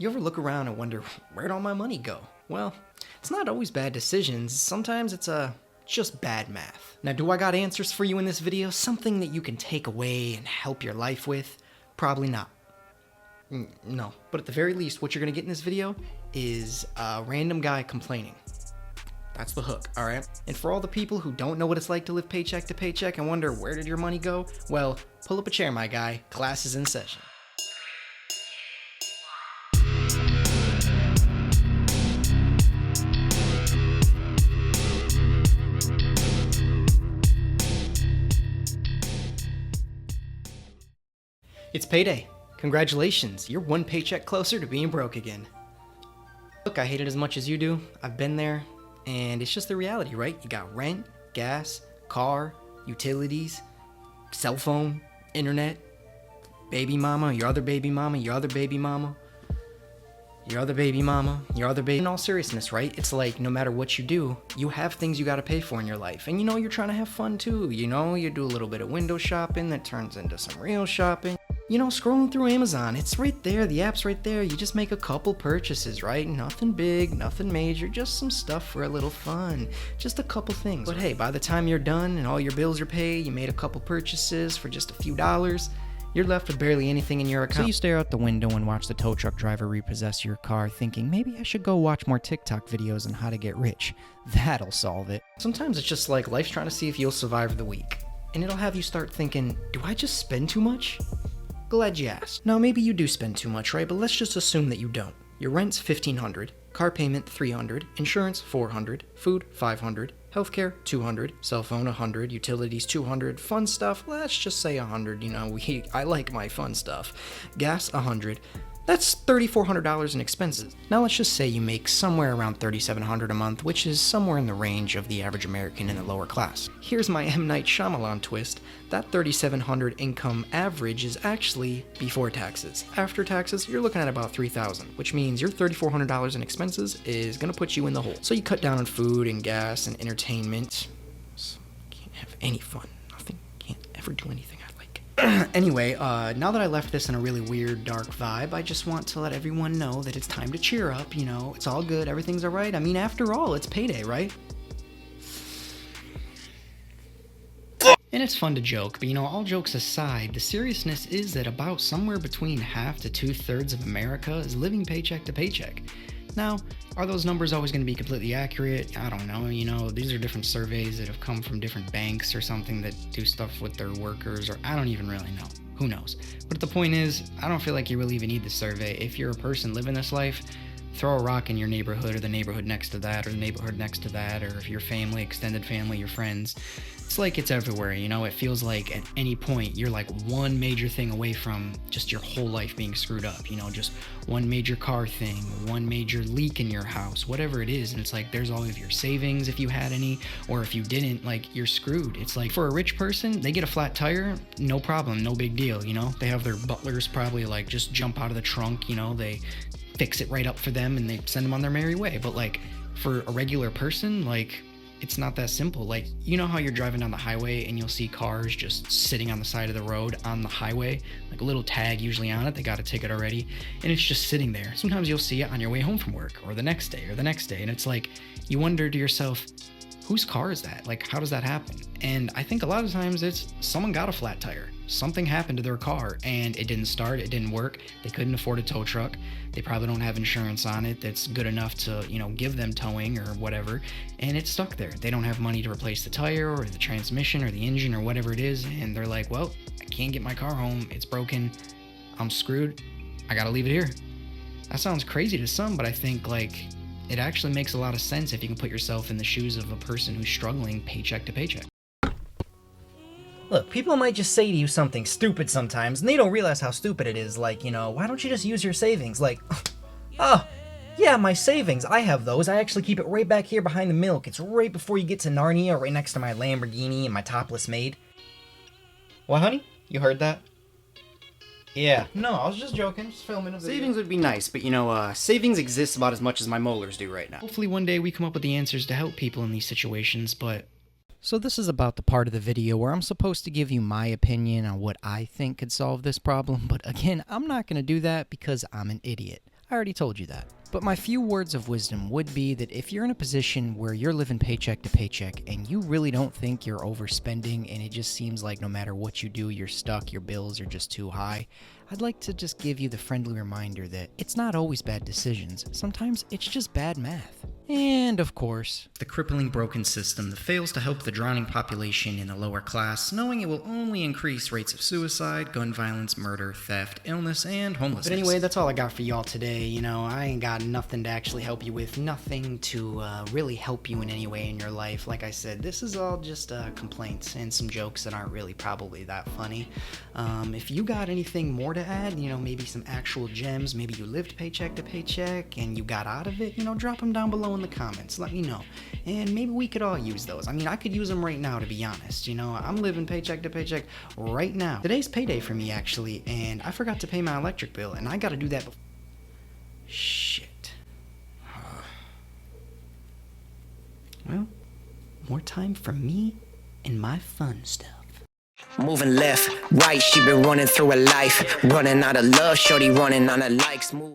You ever look around and wonder, where'd all my money go? Well, it's not always bad decisions. Sometimes it's just bad math. Now, do I got answers for you in this video? Something that you can take away and help your life with? Probably not. No. But at the very least, what you're gonna get in this video is a random guy complaining. That's the hook, alright? And for all the people who don't know what it's like to live paycheck to paycheck and wonder where did your money go, well, pull up a chair, my guy. Class is in session. It's payday. Congratulations, you're one paycheck closer to being broke again. Look, I hate it as much as you do. I've been there, and it's just the reality, right? You got rent, gas, car, utilities, cell phone, internet, baby mama, your other baby mama, your other baby mama, your other baby mama, your other baby. In all seriousness, right? It's like no matter what you do, you have things you gotta pay for in your life. And you know you're trying to have fun too. You know, you do a little bit of window shopping that turns into some real shopping. You know, scrolling through Amazon, it's right there, the app's right there. You just make a couple purchases, right? Nothing big, nothing major, just some stuff for a little fun. Just a couple things. But hey, by the time you're done and all your bills are paid, you made a couple purchases for just a few dollars, you're left with barely anything in your account. So you stare out the window and watch the tow truck driver repossess your car, thinking, maybe I should go watch more TikTok videos on how to get rich. That'll solve it. Sometimes it's just like life's trying to see if you'll survive the week. And it'll have you start thinking, do I just spend too much? Glad you asked. Now maybe you do spend too much, right? But let's just assume that you don't. Your rent's $1,500, car payment $300, insurance $400, food $500, healthcare $200, cell phone $100, utilities $200, fun stuff, let's just say $100. You know, I like my fun stuff. Gas $100. That's $3,400 in expenses. Now let's just say you make somewhere around $3,700 a month, which is somewhere in the range of the average American in the lower class. Here's my M. Night Shyamalan twist. That $3,700 income average is actually before taxes. After taxes, you're looking at about $3,000, which means your $3,400 in expenses is gonna put you in the hole. So you cut down on food and gas and entertainment. So can't have any fun. Nothing. Can't ever do anything I like. Anyway, now that I left this in a really weird, dark vibe, I just want to let everyone know that it's time to cheer up, you know, it's all good, everything's alright. I mean, after all, it's payday, right? And it's fun to joke, but you know, all jokes aside, the seriousness is that about somewhere between half to 2/3 of America is living paycheck to paycheck. Now, are those numbers always going to be completely accurate? I don't know, you know, these are different surveys that have come from different banks or something that do stuff with their workers, or I don't even really know. Who knows? But the point is, I don't feel like you really even need the survey. If you're a person living this life, throw a rock in your neighborhood or the neighborhood next to that or the neighborhood next to that, or if your family, extended family, your friends. It's like it's everywhere, you know? It feels like at any point you're like one major thing away from just your whole life being screwed up, you know? Just one major car thing, one major leak in your house, whatever it is. And it's like there's all of your savings if you had any, or if you didn't, like you're screwed. It's like for a rich person, they get a flat tire, no problem, no big deal, you know? They have their butlers probably like just jump out of the trunk, you know? They fix it right up for them and they send them on their merry way. But like for a regular person, like it's not that simple. Like, you know how you're driving down the highway and you'll see cars just sitting on the side of the road on the highway, like a little tag usually on it, they got a ticket already, and it's just sitting there. Sometimes you'll see it on your way home from work or the next day, and it's like you wonder to yourself, whose car is that? Like, how does that happen? And I think a lot of times it's someone got a flat tire. Something happened to their car and it didn't start, it didn't work. They couldn't afford a tow truck. They probably don't have insurance on it that's good enough to, you know, give them towing or whatever. And it's stuck there. They don't have money to replace the tire or the transmission or the engine or whatever it is. And they're like, well, I can't get my car home. It's broken. I'm screwed. I gotta leave it here. That sounds crazy to some, but I think like it actually makes a lot of sense if you can put yourself in the shoes of a person who's struggling paycheck to paycheck. Look, people might just say to you something stupid sometimes, and they don't realize how stupid it is. Like, you know, why don't you just use your savings? Like, oh, yeah, my savings, I have those. I actually keep it right back here behind the milk. It's right before you get to Narnia, right next to my Lamborghini and my topless maid. What, honey? You heard that? Yeah. No, I was just joking. Just filming a video. Savings would be nice, but you know, savings exists about as much as my molars do right now. Hopefully one day we come up with the answers to help people in these situations, but So this is about the part of the video where I'm supposed to give you my opinion on what I think could solve this problem, but again, I'm not going to do that because I'm an idiot. I already told you that. But my few words of wisdom would be that if you're in a position where you're living paycheck to paycheck and you really don't think you're overspending and it just seems like no matter what you do, you're stuck, your bills are just too high, I'd like to just give you the friendly reminder that it's not always bad decisions. Sometimes it's just bad math. And of course, the crippling broken system that fails to help the drowning population in the lower class, knowing it will only increase rates of suicide, gun violence, murder, theft, illness, and homelessness. But anyway, that's all I got for y'all today. You know, I ain't got nothing to actually help you with, nothing to really help you in any way in your life. Like I said, this is all just complaints and some jokes that aren't really probably that funny. If you got anything more to add, you know, maybe some actual gems, maybe you lived paycheck to paycheck and you got out of it, you know, drop them down below in the comments. Let me know. And maybe we could all use those. I mean, I could use them right now, to be honest. You know, I'm living paycheck to paycheck right now. Today's payday for me, actually, and I forgot to pay my electric bill, and I gotta do that before. Shit. Well, more time for me and my fun stuff. Moving left, right, she been running through her life. Running out of love, shorty running on her likes. Move.